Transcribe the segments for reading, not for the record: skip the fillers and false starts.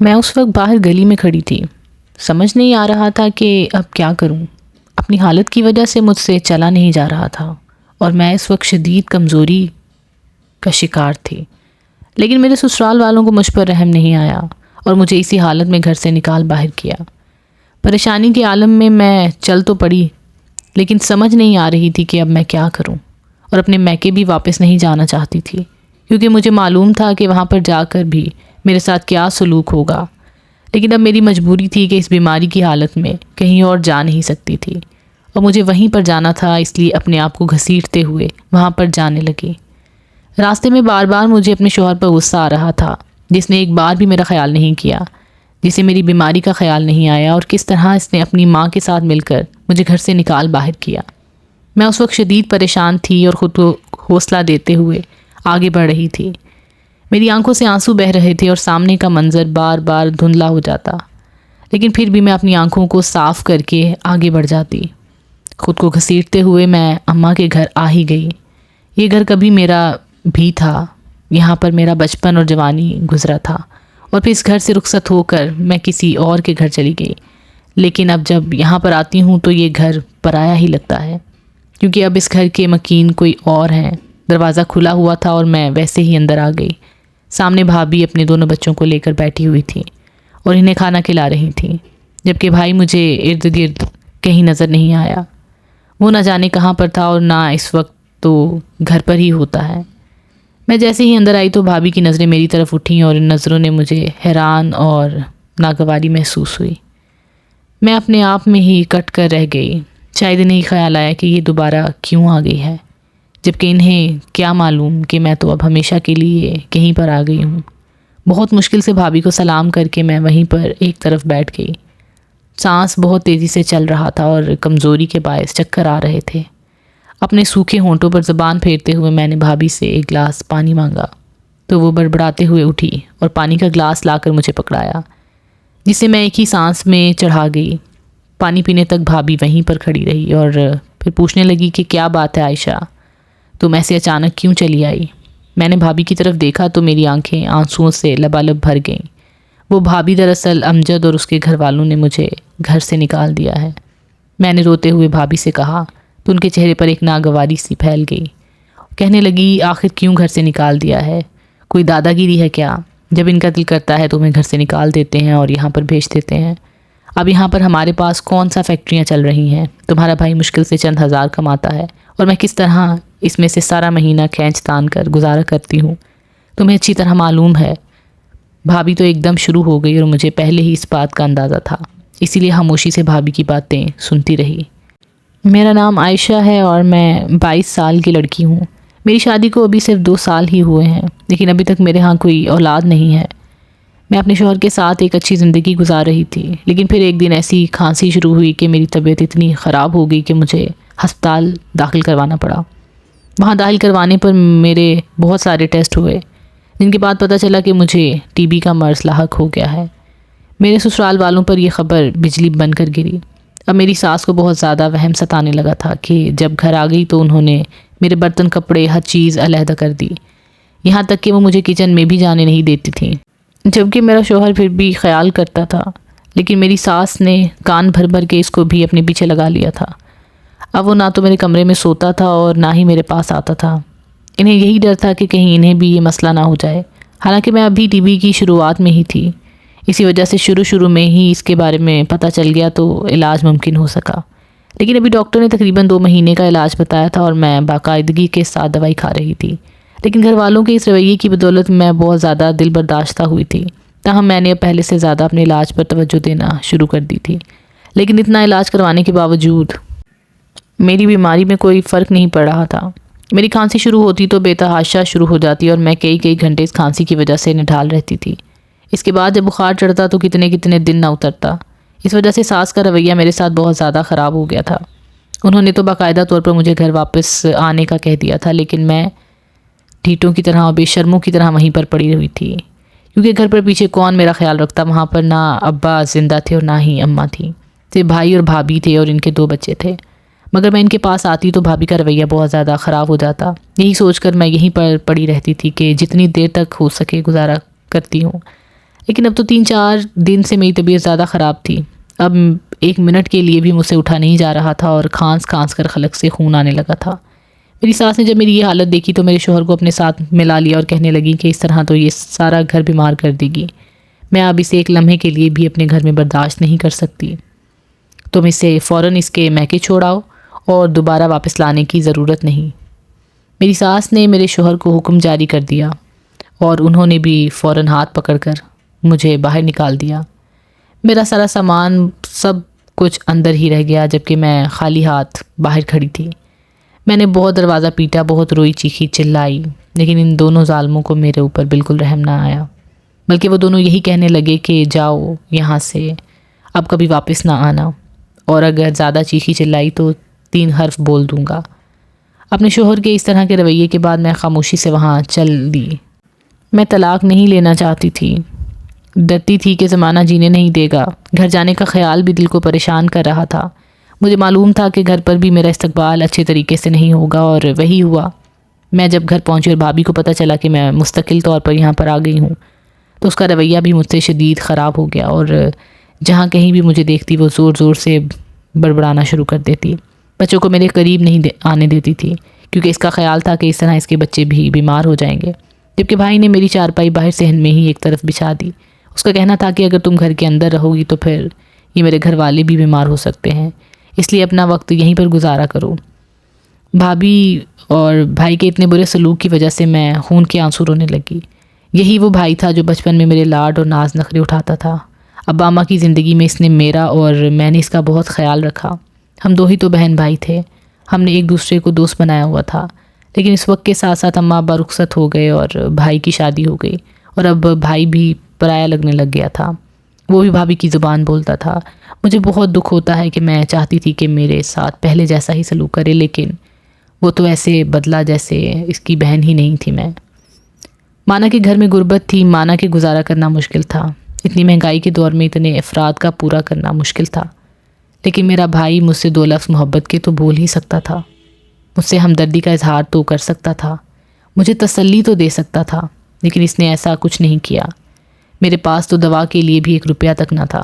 میں اس وقت باہر گلی میں کھڑی تھی۔ سمجھ نہیں آ رہا تھا کہ اب کیا کروں۔ اپنی حالت کی وجہ سے مجھ سے چلا نہیں جا رہا تھا اور میں اس وقت شدید کمزوری کا شکار تھی۔ لیکن میرے سسرال والوں کو مجھ پر رحم نہیں آیا اور مجھے اسی حالت میں گھر سے نکال باہر کیا۔ پریشانی کے عالم میں چل تو پڑی، لیکن سمجھ نہیں آ رہی تھی کہ اب میں کیا کروں، اور اپنے میکے بھی واپس نہیں جانا چاہتی تھی، کیونکہ مجھے معلوم تھا کہ وہاں پر جا کر بھی میرے ساتھ کیا سلوک ہوگا۔ لیکن اب میری مجبوری تھی کہ اس بیماری کی حالت میں کہیں اور جا نہیں سکتی تھی، اور مجھے وہیں پر جانا تھا، اس لیے اپنے آپ کو گھسیٹتے ہوئے وہاں پر جانے لگی۔ راستے میں بار بار مجھے اپنے شوہر پر غصہ آ رہا تھا، جس نے ایک بار بھی میرا خیال نہیں کیا، جسے میری بیماری کا خیال نہیں آیا، اور کس طرح اس نے اپنی ماں کے ساتھ مل کر مجھے گھر سے نکال باہر کیا۔ میں اس وقت شدید پریشان تھی اور خود کو حوصلہ دیتے ہوئے آگے بڑھ رہی تھی۔ میری آنکھوں سے آنسو بہہ رہے تھے اور سامنے کا منظر بار بار دھندلا ہو جاتا، لیکن پھر بھی میں اپنی آنکھوں کو صاف کر کے آگے بڑھ جاتی۔ خود کو گھسیٹتے ہوئے میں اماں کے گھر آ ہی گئی۔ یہ گھر کبھی میرا بھی تھا، یہاں پر میرا بچپن اور جوانی گزرا تھا، اور پھر اس گھر سے رخصت ہو کر میں کسی اور کے گھر چلی گئی۔ لیکن اب جب یہاں پر آتی ہوں تو یہ گھر پرایا ہی لگتا ہے، کیونکہ اب اس گھر کے مکین کوئی اور ہیں۔ دروازہ کھلا ہوا تھا اور میں ویسے ہی اندر آ گئی۔ سامنے بھابھی اپنے دونوں بچوں کو لے کر بیٹھی ہوئی تھی اور انہیں کھانا کھلا رہی تھیں، جبکہ بھائی مجھے ارد گرد کہیں نظر نہیں آیا۔ وہ نہ جانے کہاں پر تھا، اور نہ اس وقت تو گھر پر ہی ہوتا ہے۔ میں جیسے ہی اندر آئی تو بھابھی کی نظریں میری طرف اٹھیں، اور ان نظروں نے مجھے حیران اور ناگواری محسوس ہوئی۔ میں اپنے آپ میں ہی کٹ کر رہ گئی۔ شاید انہیں خیال آیا کہ یہ دوبارہ کیوں آ گئی ہے، جبکہ انہیں کیا معلوم کہ میں تو اب ہمیشہ کے لیے کہیں پر آ گئی ہوں۔ بہت مشکل سے بھابھی کو سلام کر کے میں وہیں پر ایک طرف بیٹھ گئی۔ سانس بہت تیزی سے چل رہا تھا اور کمزوری کے باعث چکر آ رہے تھے۔ اپنے سوکھے ہونٹوں پر زبان پھیرتے ہوئے میں نے بھابھی سے ایک گلاس پانی مانگا تو وہ بڑبڑاتے ہوئے اٹھی اور پانی کا گلاس لا کر مجھے پکڑایا، جسے میں ایک ہی سانس میں چڑھا گئی۔ پانی پینے تک بھابھی وہیں پر کھڑی رہی اور پھر پوچھنے لگی کہ کیا بات ہے عائشہ، تم ایسے اچانک کیوں چلی آئی؟ میں نے بھابھی کی طرف دیکھا تو میری آنکھیں آنسوؤں سے لبالب بھر گئیں۔ وہ بھابھی دراصل امجد اور اس کے گھر والوں نے مجھے گھر سے نکال دیا ہے۔ میں نے روتے ہوئے بھابھی سے کہا تو ان کے چہرے پر ایک ناگواری سی پھیل گئی۔ کہنے لگی آخر کیوں گھر سے نکال دیا ہے؟ کوئی دادا گیری ہے کیا؟ جب ان کا دل کرتا ہے تو انہیں گھر سے نکال دیتے ہیں اور یہاں پر بھیج دیتے ہیں۔ اب یہاں پر ہمارے پاس کون سا فیکٹریاں چل رہی ہیں؟ تمہارا بھائی مشکل سے چند ہزار کماتا ہے اور میں کس طرح اس میں سے سارا مہینہ کھینچ تان کر گزارا کرتی ہوں، تمہیں اچھی طرح معلوم ہے۔ بھابھی تو ایک دم شروع ہو گئی اور مجھے پہلے ہی اس بات کا اندازہ تھا، اسی لیے خاموشی سے بھابھی کی باتیں سنتی رہی۔ میرا نام عائشہ ہے اور میں 22 سال کی لڑکی ہوں۔ میری شادی کو ابھی صرف 2 سال ہی ہوئے ہیں، لیکن ابھی تک میرے ہاں کوئی اولاد نہیں ہے۔ میں اپنے شوہر کے ساتھ ایک اچھی زندگی گزار رہی تھی، لیکن پھر ایک دن ایسی کھانسی شروع ہوئی کہ میری طبیعت اتنی خراب ہو گئی کہ مجھے ہسپتال داخل کروانا پڑا۔ وہاں داخل کروانے پر میرے بہت سارے ٹیسٹ ہوئے، جن کے بعد پتہ چلا کہ مجھے ٹی بی کا مرض لاحق ہو گیا ہے۔ میرے سسرال والوں پر یہ خبر بجلی بن کر گری۔ اب میری ساس کو بہت زیادہ وہم ستانے لگا تھا کہ جب گھر آ گئی تو انہوں نے میرے برتن کپڑے ہر چیز علیحدہ کر دی، یہاں تک کہ وہ مجھے کچن میں بھی جانے نہیں دیتی تھیں، جبکہ میرا شوہر پھر بھی خیال کرتا تھا۔ لیکن میری ساس نے کان بھر بھر کے اس کو بھی اپنے پیچھے لگا لیا تھا۔ اب وہ نہ تو میرے کمرے میں سوتا تھا اور نہ ہی میرے پاس آتا تھا۔ انہیں یہی ڈر تھا کہ کہیں انہیں بھی یہ مسئلہ نہ ہو جائے، حالانکہ میں ابھی ٹی بی کی شروعات میں ہی تھی۔ اسی وجہ سے شروع میں ہی اس کے بارے میں پتہ چل گیا تو علاج ممکن ہو سکا، لیکن ابھی ڈاکٹر نے تقریباً 2 مہینے کا علاج بتایا تھا اور میں باقاعدگی کے ساتھ دوائی کھا رہی تھی۔ لیکن گھر والوں کے اس رویے کی بدولت میں بہت زیادہ دل برداشتہ ہوئی تھی، تاہم میں نے اب پہلے سے زیادہ اپنے علاج پر توجہ دینا شروع کر دی تھی۔ لیکن اتنا علاج کروانے کے باوجود میری بیماری میں کوئی فرق نہیں پڑ رہا تھا۔ میری کھانسی شروع ہوتی تو بے تحاشا شروع ہو جاتی اور میں کئی گھنٹے اس کھانسی کی وجہ سے نڈھال رہتی تھی۔ اس کے بعد جب بخار چڑھتا تو کتنے دن نہ اترتا۔ اس وجہ سے ساس کا رویہ میرے ساتھ بہت زیادہ خراب ہو گیا تھا۔ انہوں نے تو باقاعدہ طور پر مجھے گھر واپس آنے کا کہہ دیا تھا، لیکن میں ڈھیٹوں کی طرح اور بے شرموں کی طرح وہیں پر پڑی ہوئی تھی، کیونکہ گھر پر پیچھے کون میرا خیال رکھتا؟ وہاں پر نہ ابا زندہ تھے اور نہ ہی اماں تھی، صرف بھائی اور بھابھی تھے اور ان کے 2 بچے تھے۔ مگر میں ان کے پاس آتی تو بھابھی کا رویہ بہت زیادہ خراب ہو جاتا۔ یہی سوچ کر میں یہیں پر پڑی رہتی تھی کہ جتنی دیر تک ہو سکے گزارا کرتی ہوں، لیکن اب تو 3-4 دن سے میری طبیعت زیادہ خراب تھی۔ اب 1 منٹ کے لیے بھی مجھ سے اٹھا نہیں جا رہا تھا اور کھانس کھانس کر خلق سے خون آنے لگا تھا۔ میری ساس نے جب میری یہ حالت دیکھی تو میرے شوہر کو اپنے ساتھ ملا لیا اور کہنے لگی کہ اس طرح تو یہ سارا گھر بیمار کر دے گی، میں اب اسے 1 لمحے کے لیے بھی اپنے گھر میں برداشت نہیں کر سکتی، تم اسے فوراً اس کے میکے چھوڑاؤ اور دوبارہ واپس لانے کی ضرورت نہیں۔ میری ساس نے میرے شوہر کو حکم جاری کر دیا اور انہوں نے بھی فوراً ہاتھ پکڑ کر مجھے باہر نکال دیا۔ میرا سارا سامان سب کچھ اندر ہی رہ گیا جبکہ میں خالی ہاتھ باہر کھڑی تھی۔ میں نے بہت دروازہ پیٹا، بہت روئی، چیخی، چلائی، لیکن ان دونوں ظالموں کو میرے اوپر بالکل رحم نہ آیا، بلکہ وہ دونوں یہی کہنے لگے کہ جاؤ یہاں سے، اب کبھی واپس نہ آنا، اور اگر زیادہ چیخی چلائی تو 3 حرف بول دوں گا۔ اپنے شوہر کے اس طرح کے رویے کے بعد میں خاموشی سے وہاں چل دی۔ میں طلاق نہیں لینا چاہتی تھی، ڈرتی تھی کہ زمانہ جینے نہیں دے گا۔ گھر جانے کا خیال بھی دل کو پریشان کر رہا تھا۔ مجھے معلوم تھا کہ گھر پر بھی میرا استقبال اچھے طریقے سے نہیں ہوگا، اور وہی ہوا۔ میں جب گھر پہنچی اور بھابھی کو پتہ چلا کہ میں مستقل طور پر یہاں پر آ گئی ہوں تو اس کا رویہ بھی مجھ سے شدید خراب ہو گیا، اور جہاں کہیں بھی مجھے دیکھتی وہ زور زور سے بڑبڑانا شروع کر دیتی۔ بچوں کو میرے قریب نہیں آنے دیتی تھی کیونکہ اس کا خیال تھا کہ اس طرح اس کے بچے بھی بیمار ہو جائیں گے۔ جبکہ بھائی نے میری چارپائی باہر صحن میں ہی ایک طرف بچھا دی۔ اس کا کہنا تھا کہ اگر تم گھر کے اندر رہو گی تو پھر یہ میرے گھر والے بھی بیمار ہو سکتے ہیں، اس لیے اپنا وقت یہیں پر گزارا کرو۔ بھابھی اور بھائی کے اتنے برے سلوک کی وجہ سے میں خون کے آنسو رونے لگی۔ یہی وہ بھائی تھا جو بچپن میں میرے لاڈ اور ناز نخرے اٹھاتا تھا۔ ابا اماں کی زندگی میں اس نے میرا اور میں نے اس کا بہت خیال رکھا۔ ہم 2 ہی تو بہن بھائی تھے، ہم نے ایک دوسرے کو دوست بنایا ہوا تھا، لیکن اس وقت کے ساتھ ساتھ اماں ابا رخصت ہو گئے اور بھائی کی شادی ہو گئی، اور اب بھائی بھی پرایا لگنے لگ گیا تھا۔ وہ بھی بھابھی کی زبان بولتا تھا۔ مجھے بہت دکھ ہوتا ہے کہ میں چاہتی تھی کہ میرے ساتھ پہلے جیسا ہی سلوک کرے، لیکن وہ تو ایسے بدلا جیسے اس کی بہن ہی نہیں تھی میں۔ مانا کہ گھر میں غربت تھی، مانا کہ گزارا کرنا مشکل تھا، اتنی مہنگائی کے دور میں اتنے افراد کا پورا کرنا مشکل تھا، لیکن میرا بھائی مجھ سے 2 لفظ محبت کے تو بول ہی سکتا تھا، مجھ سے ہمدردی کا اظہار تو کر سکتا تھا، مجھے تسلی تو دے سکتا تھا، لیکن اس نے ایسا کچھ نہیں کیا۔ میرے پاس تو دوا کے لیے بھی 1 روپیہ تک نہ تھا،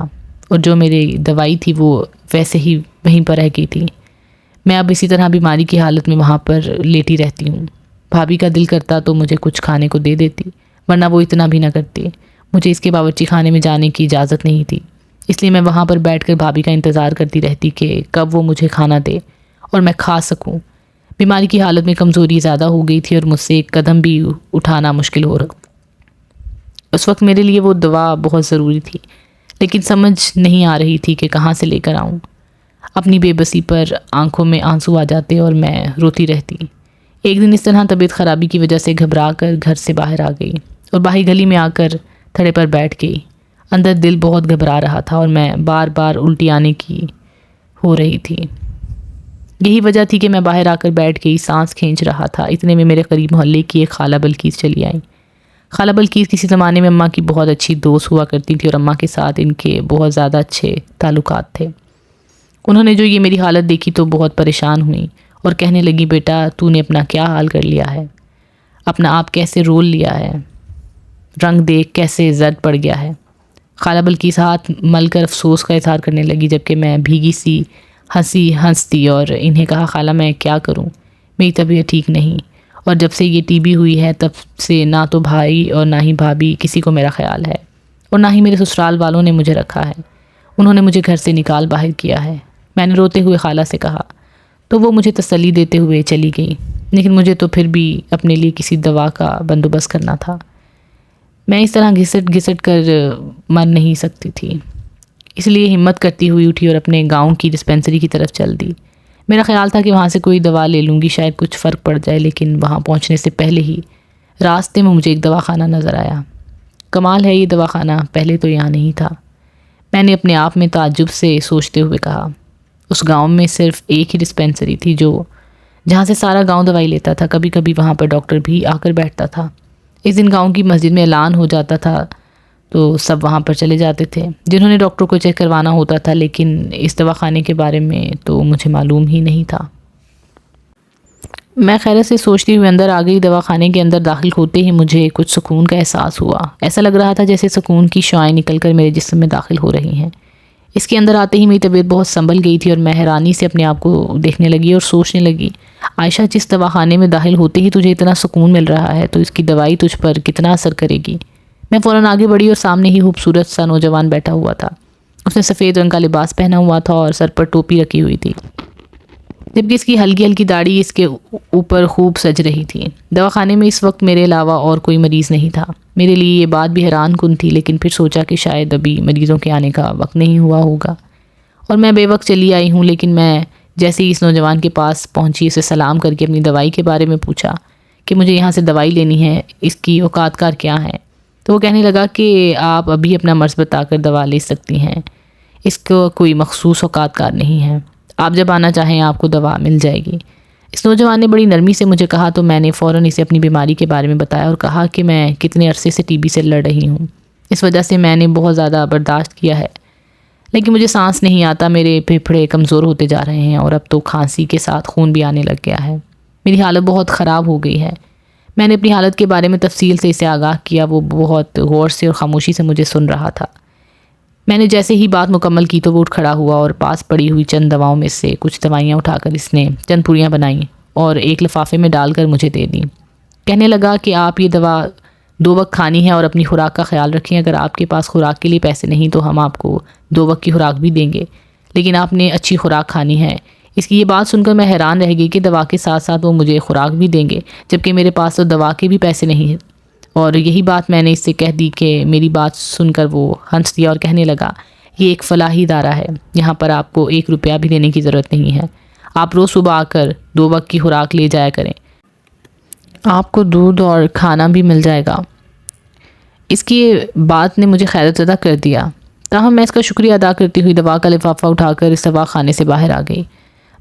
اور جو میری دوائی تھی وہ ویسے ہی وہیں پر رہ گئی تھی۔ میں اب اسی طرح بیماری کی حالت میں وہاں پر لیٹی رہتی ہوں۔ بھابھی کا دل کرتا تو مجھے کچھ کھانے کو دے دیتی، ورنہ وہ اتنا بھی نہ کرتی۔ مجھے اس کے باورچی خانے میں جانے کی اجازت نہیں تھی، اس لیے میں وہاں پر بیٹھ کر بھابھی کا انتظار کرتی رہتی کہ کب وہ مجھے کھانا دے اور میں کھا سکوں۔ بیماری کی حالت میں کمزوری زیادہ ہو گئی تھی اور مجھ سے 1 قدم بھی اٹھانا مشکل ہو رہا۔ اس وقت میرے لیے وہ دوا بہت ضروری تھی، لیکن سمجھ نہیں آ رہی تھی کہ کہاں سے لے کر آؤں۔ اپنی بے بسی پر آنکھوں میں آنسو آ جاتے اور میں روتی رہتی۔ ایک دن اس طرح طبیعت خرابی کی وجہ سے گھبرا کر گھر سے باہر آ گئی اور باہی گلی میں آ کر تھڑے پر بیٹھ گئی۔ اندر دل بہت گھبرا رہا تھا اور میں بار بار الٹی آنے کی ہو رہی تھی۔ یہی وجہ تھی کہ میں باہر آ کر بیٹھ گئی، سانس کھینچ رہا تھا۔ اتنے میں میرے قریب محلے کی ایک خالہ بلقیس چلی آئیں۔ خالہ بلقیس کسی زمانے میں اماں کی بہت اچھی دوست ہوا کرتی تھی اور اماں کے ساتھ ان کے بہت زیادہ اچھے تعلقات تھے۔ انہوں نے جو یہ میری حالت دیکھی تو بہت پریشان ہوئی اور کہنے لگی، بیٹا تو نے اپنا کیا حال کر لیا ہے، اپنا آپ کیسے رول لیا ہے، رنگ دیکھ کیسے زرد پڑ گیا ہے۔ خالہ بلقیس ہاتھ مل کر افسوس کا اظہار کرنے لگی، جبکہ میں بھیگی سی ہنستی اور انہیں کہا، خالہ میں کیا کروں، میری طبیعت ٹھیک نہیں، اور جب سے یہ ٹی بی ہوئی ہے تب سے نہ تو بھائی اور نہ ہی بھابھی کسی کو میرا خیال ہے، اور نہ ہی میرے سسرال والوں نے مجھے رکھا ہے، انہوں نے مجھے گھر سے نکال باہر کیا ہے۔ میں نے روتے ہوئے خالہ سے کہا تو وہ مجھے تسلی دیتے ہوئے چلی گئی، لیکن مجھے تو پھر بھی اپنے لیے کسی دوا کا بندوبست کرنا تھا۔ میں اس طرح گھسٹ کر مر نہیں سکتی تھی، اس لیے ہمت کرتی ہوئی اٹھی اور اپنے گاؤں کی ڈسپینسری کی طرف چل دی۔ میرا خیال تھا کہ وہاں سے کوئی دوا لے لوں گی، شاید کچھ فرق پڑ جائے، لیکن وہاں پہنچنے سے پہلے ہی راستے میں مجھے ایک دواخانہ نظر آیا۔ کمال ہے، یہ دواخانہ پہلے تو یہاں نہیں تھا، میں نے اپنے آپ میں تعجب سے سوچتے ہوئے کہا۔ اس گاؤں میں صرف ایک ہی ڈسپینسری تھی جہاں سے سارا گاؤں دوائی لیتا تھا، کبھی کبھی وہاں پر ڈاکٹر بھی آ کر بیٹھتا تھا۔ اس دن گاؤں کی مسجد میں اعلان ہو جاتا تھا تو سب وہاں پر چلے جاتے تھے جنہوں نے ڈاکٹر کو چیک کروانا ہوتا تھا، لیکن اس دواخانے کے بارے میں تو مجھے معلوم ہی نہیں تھا۔ میں خیرت سے سوچتی ہوئے اندر آ گئی۔ دواخانے کے اندر داخل ہوتے ہی مجھے کچھ سکون کا احساس ہوا۔ ایسا لگ رہا تھا جیسے سکون کی شعاعیں نکل کر میرے جسم میں داخل ہو رہی ہیں۔ اس کے اندر آتے ہی میری طبیعت بہت سنبھل گئی تھی اور میں حیرانی سے اپنے آپ کو دیکھنے لگی اور سوچنے لگی، عائشہ جس دواخانے میں داخل ہوتے ہی تجھے اتنا سکون مل رہا ہے تو اس کی دوائی تجھ پر کتنا اثر کرے گی۔ میں فوراً آگے بڑھی اور سامنے ہی خوبصورت سا نوجوان بیٹھا ہوا تھا۔ اس نے سفید رنگ کا لباس پہنا ہوا تھا اور سر پر ٹوپی رکھی ہوئی تھی، جبکہ اس کی ہلکی ہلکی داڑھی اس کے اوپر خوب سج رہی تھی۔ دواخانے میں اس وقت میرے علاوہ اور کوئی مریض نہیں تھا۔ میرے لیے یہ بات بھی حیران کن تھی، لیکن پھر سوچا کہ شاید ابھی مریضوں کے آنے کا وقت نہیں ہوا ہوگا اور میں بے وقت چلی آئی ہوں۔ لیکن میں جیسے ہی اس نوجوان کے پاس پہنچی، اسے سلام کر کے اپنی دوائی کے بارے میں پوچھا کہ مجھے یہاں سے دوائی لینی ہے، اس کی اوقات کار کیا ہیں؟ تو وہ کہنے لگا کہ آپ ابھی اپنا مرض بتا کر دوا لے سکتی ہیں، اس کو کوئی مخصوص اوقات کار نہیں ہے، آپ جب آنا چاہیں آپ کو دوا مل جائے گی۔ اس نوجوان نے بڑی نرمی سے مجھے کہا تو میں نے فوراً اسے اپنی بیماری کے بارے میں بتایا اور کہا کہ میں کتنے عرصے سے ٹی بی سے لڑ رہی ہوں، اس وجہ سے میں نے بہت زیادہ برداشت کیا ہے، لیکن مجھے سانس نہیں آتا، میرے پھیپھڑے کمزور ہوتے جا رہے ہیں اور اب تو کھانسی کے ساتھ خون بھی آنے لگ گیا ہے، میری حالت بہت خراب ہو گئی ہے۔ میں نے اپنی حالت کے بارے میں تفصیل سے اسے آگاہ کیا۔ وہ بہت غور سے اور خاموشی سے مجھے سن رہا تھا۔ میں نے جیسے ہی بات مکمل کی تو وہ اٹھ کھڑا ہوا اور پاس پڑی ہوئی چند دواؤں میں سے کچھ دوائیاں اٹھا کر اس نے چند پوریاں بنائیں اور ایک لفافے میں ڈال کر مجھے دے دیں۔ کہنے لگا کہ آپ یہ دوا 2 وقت کھانی ہے اور اپنی خوراک کا خیال رکھیں، اگر آپ کے پاس خوراک کے لیے پیسے نہیں تو ہم آپ کو 2 وقت کی خوراک بھی دیں گے، لیکن آپ نے اچھی خوراک کھانی ہے۔ اس کی یہ بات سن کر میں حیران رہ گئی کہ دوا کے ساتھ ساتھ وہ مجھے خوراک بھی دیں گے، جبکہ میرے پاس تو دوا کے بھی پیسے نہیں ہیں۔ اور یہی بات میں نے اس سے کہہ دی کہ میری بات سن کر وہ ہنس دیا اور کہنے لگا، یہ ایک فلاحی ادارہ ہے، یہاں پر آپ کو 1 روپیہ بھی دینے کی ضرورت نہیں ہے، آپ روز صبح آ کر 2 وقت کی خوراک لے جایا کریں، آپ کو دودھ اور کھانا بھی مل جائے گا۔ اس کی بات نے مجھے حیرت زدہ کر دیا، تاہم میں اس کا شکریہ ادا کرتی ہوئی دوا کا لفافہ اٹھا کر اس دوا خانے سے باہر آ گئی۔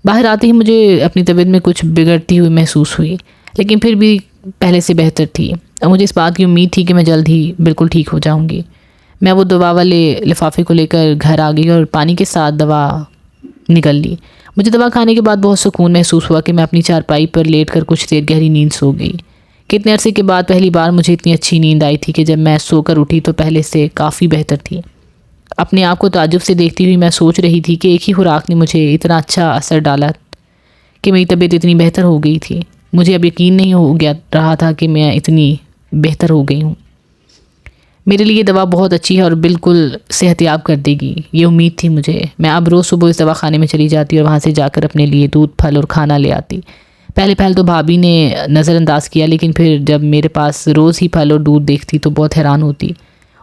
باہر آتے ہی مجھے اپنی طبیعت میں کچھ بگڑتی ہوئی محسوس ہوئی، لیکن پھر بھی پہلے سے بہتر تھی۔ اب مجھے اس بات کی امید تھی کہ میں جلد ہی بالکل ٹھیک ہو جاؤں گی۔ میں وہ دوا والے لفافے کو لے کر گھر آ گئی اور پانی کے ساتھ دوا نگل لی۔ مجھے دوا کھانے کے بعد بہت سکون محسوس ہوا کہ میں اپنی چارپائی پر لیٹ کر کچھ دیر گہری نیند سو گئی۔ کتنے عرصے کے بعد پہلی بار مجھے اتنی اچھی نیند آئی تھی کہ جب میں سو کر اٹھی تو پہلے سے کافی بہتر تھی۔ اپنے آپ کو تعجب سے دیکھتی ہوئی میں سوچ رہی تھی کہ ایک ہی خوراک نے مجھے اتنا اچھا اثر ڈالا کہ میری طبیعت اتنی بہتر ہو گئی تھی۔ مجھے اب یقین نہیں ہو گیا رہا تھا کہ میں اتنی بہتر ہو گئی ہوں۔ میرے لیے دوا بہت اچھی ہے اور بالکل صحت یاب کر دے گی، یہ امید تھی مجھے۔ میں اب روز صبح اس دوا خانے میں چلی جاتی اور وہاں سے جا کر اپنے لیے دودھ، پھل اور کھانا لے آتی۔ پہلے تو بھابھی نے نظر انداز کیا، لیکن پھر جب میرے پاس روز ہی پھل اور دودھ دیکھتی تو بہت حیران ہوتی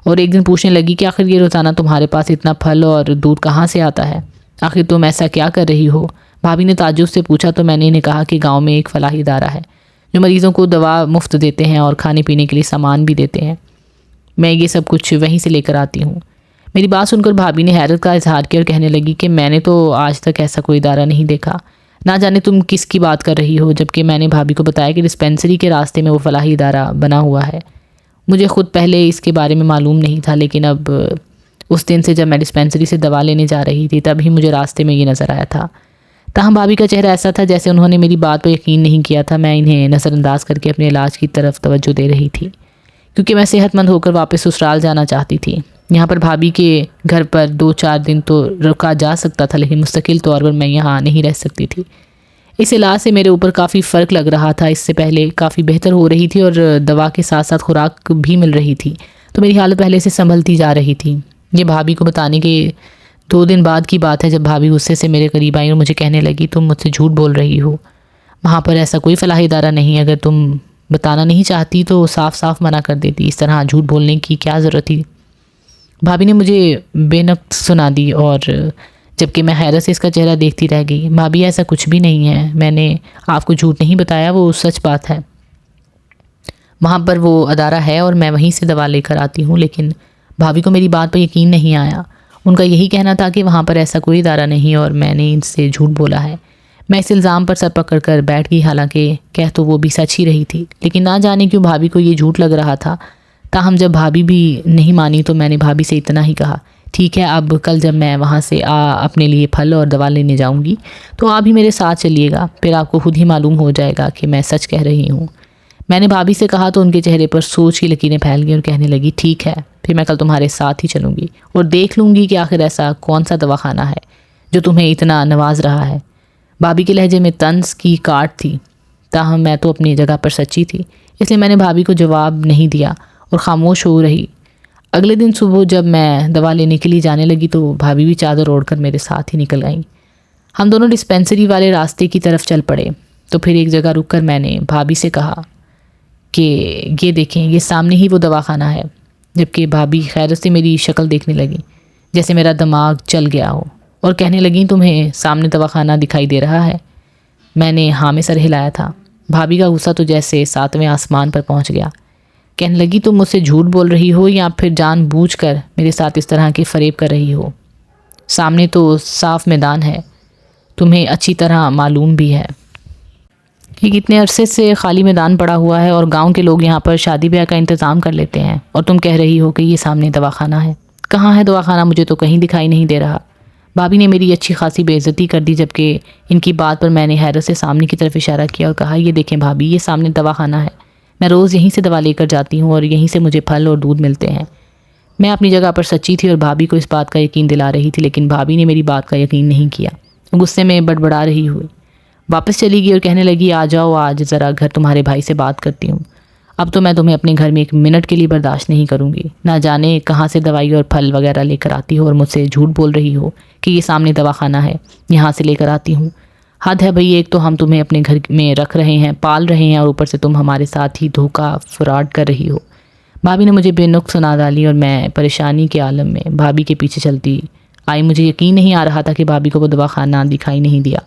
اور ایک دن پوچھنے لگی کہ آخر یہ روزانہ تمہارے پاس اتنا پھل اور دودھ کہاں سے آتا ہے؟ آخر تم ایسا کیا کر رہی ہو؟ بھابھی نے تعجب سے پوچھا تو میں نے انہیں کہا کہ گاؤں میں ایک فلاحی ادارہ ہے جو مریضوں کو دوا مفت دیتے ہیں اور کھانے پینے کے لیے سامان بھی دیتے ہیں، میں یہ سب کچھ وہیں سے لے کر آتی ہوں۔ میری بات سن کر بھابھی نے حیرت کا اظہار کیا اور کہنے لگی کہ میں نے تو آج تک ایسا کوئی ادارہ نہیں دیکھا، نہ جانے تم کس کی بات کر رہی ہو، جبکہ میں نے بھابھی کو بتایا کہ ڈسپینسری کے راستے میں وہ فلاحی ادارہ بنا ہوا ہے۔ مجھے خود پہلے اس کے بارے میں معلوم نہیں تھا، لیکن اب اس دن سے جب میں ڈسپینسری سے دوا لینے جا رہی تھی تب ہی مجھے راستے میں یہ نظر آیا تھا۔ تاہم بھابھی کا چہرہ ایسا تھا جیسے انہوں نے میری بات پر یقین نہیں کیا تھا۔ میں انہیں نظر انداز کر کے اپنے علاج کی طرف توجہ دے رہی تھی، کیونکہ میں صحت مند ہو کر واپس سسرال جانا چاہتی تھی۔ یہاں پر بھابھی کے گھر پر 2-4 دن تو رکا جا سکتا تھا، لیکن مستقل طور پر میں یہاں نہیں رہ سکتی تھی۔ اس علاج سے میرے اوپر کافی فرق لگ رہا تھا، اس سے پہلے کافی بہتر ہو رہی تھی اور دوا کے ساتھ ساتھ خوراک بھی مل رہی تھی، تو میری حالت پہلے سے سنبھلتی جا رہی تھی۔ یہ بھابھی کو بتانے کے 2 دن بعد کی بات ہے جب بھابھی غصے سے میرے قریب آئی اور مجھے کہنے لگی، تم مجھ سے جھوٹ بول رہی ہو، وہاں پر ایسا کوئی فلاحی ادارہ نہیں ہے، اگر تم بتانا نہیں چاہتی تو صاف صاف منع کر دیتی، اس طرح جھوٹ بولنے کی کیا ضرورت تھی؟ بھابھی نے مجھے بے نقص سنا دی اور جبکہ میں حیرت سے اس کا چہرہ دیکھتی رہ گئی۔ بھابھی ایسا کچھ بھی نہیں ہے، میں نے آپ کو جھوٹ نہیں بتایا، وہ سچ بات ہے، وہاں پر وہ ادارہ ہے اور میں وہیں سے دوا لے کر آتی ہوں۔ لیکن بھابھی کو میری بات پر یقین نہیں آیا، ان کا یہی کہنا تھا کہ وہاں پر ایسا کوئی ادارہ نہیں اور میں نے ان سے جھوٹ بولا ہے۔ میں اس الزام پر سر پکڑ کر بیٹھ گئی، حالانکہ کہہ تو وہ بھی سچ ہی رہی تھی، لیکن نہ جانے کیوں بھابھی کو یہ جھوٹ لگ رہا تھا۔ تاہم جب بھابھی بھی نہیں مانی تو میں نے بھابھی سے اتنا ہی کہا، ٹھیک ہے، اب کل جب میں وہاں سے اپنے لیے پھل اور دوا لینے جاؤں گی تو آپ بھی میرے ساتھ چلیے گا، پھر آپ کو خود ہی معلوم ہو جائے گا کہ میں سچ کہہ رہی ہوں۔ میں نے بھابھی سے کہا تو ان کے چہرے پر سوچ کی لکیریں پھیل گئیں اور کہنے لگی ٹھیک ہے، پھر میں کل تمہارے ساتھ ہی چلوں گی اور دیکھ لوں گی کہ آخر ایسا کون سا دواخانہ ہے جو تمہیں اتنا نواز رہا ہے۔ بھابھی کے لہجے میں طنز کی کاٹ تھی، تاہم میں تو اپنی جگہ پر سچی تھی، اس لیے میں نے بھابھی کو جواب نہیں دیا اور خاموش ہو رہی۔ اگلے دن صبح جب میں دوا لینے کے لیے جانے لگی تو بھابھی بھی چادر اوڑھ کر میرے ساتھ ہی نکل گئیں۔ ہم دونوں ڈسپینسری والے راستے کی طرف چل پڑے تو پھر ایک جگہ رک کر میں نے بھابھی سے کہا کہ یہ دیکھیں، یہ سامنے ہی وہ دواخانہ ہے، جبکہ بھابھی حیرت سے میری شکل دیکھنے لگی، جیسے میرا دماغ چل گیا ہو، اور کہنے لگیں تمہیں سامنے دواخانہ دکھائی دے رہا ہے؟ میں نے ہاں میں سر ہلایا تھا۔ بھابھی کا غصہ تو جیسے 7ویں آسمان پر پہنچ گیا۔ کہنے لگی تم مجھ سے جھوٹ بول رہی ہو یا پھر جان بوجھ کر میرے ساتھ اس طرح کے فریب کر رہی ہو؟ سامنے تو صاف میدان ہے، تمہیں اچھی طرح معلوم بھی ہے۔ یہ کتنے عرصے سے خالی میدان پڑا ہوا ہے اور گاؤں کے لوگ یہاں پر شادی بیاہ کا انتظام کر لیتے ہیں، اور تم کہہ رہی ہو کہ یہ سامنے دواخانہ ہے۔ کہاں ہے دواخانہ؟ مجھے تو کہیں دکھائی نہیں دے رہا۔ بھابھی نے میری اچھی خاصی بے عزتی کر دی، جبکہ ان کی بات پر میں نے حیرت سے سامنے کی طرف اشارہ کیا اور کہا یہ دیکھیں بھابھی، یہ سامنے دواخانہ ہے، میں روز یہیں سے دوا لے کر جاتی ہوں اور یہیں سے مجھے پھل اور دودھ ملتے ہیں۔ میں اپنی جگہ پر سچی تھی اور بھابھی کو اس بات کا یقین دلا رہی تھی، لیکن بھابھی نے میری بات کا یقین نہیں کیا، غصے میں بڑبڑا رہی ہوئی واپس چلی گئی اور کہنے لگی آ جاؤ آج ذرا گھر تمہارے بھائی سے بات کرتی ہوں، اب تو میں تمہیں اپنے گھر میں 1 منٹ کے لیے برداشت نہیں کروں گی۔ نہ جانے کہاں سے دوائی اور پھل وغیرہ لے کر آتی ہو اور مجھ سے جھوٹ بول رہی ہو کہ یہ سامنے دواخانہ ہے، یہاں سے لے کر آتی ہوں۔ حد ہے بھئی، ایک تو ہم تمہیں اپنے گھر میں رکھ رہے ہیں، پال رہے ہیں، اور اوپر سے تم ہمارے ساتھ ہی دھوکہ فراڈ کر رہی ہو۔ بھابھی نے مجھے بے نقص سنا ڈالی اور میں پریشانی کے عالم میں بھابھی کے پیچھے چلتی آئی۔ مجھے یقین نہیں آ رہا تھا کہ بھابھی کو وہ دواخانہ دکھائی نہیں دیا۔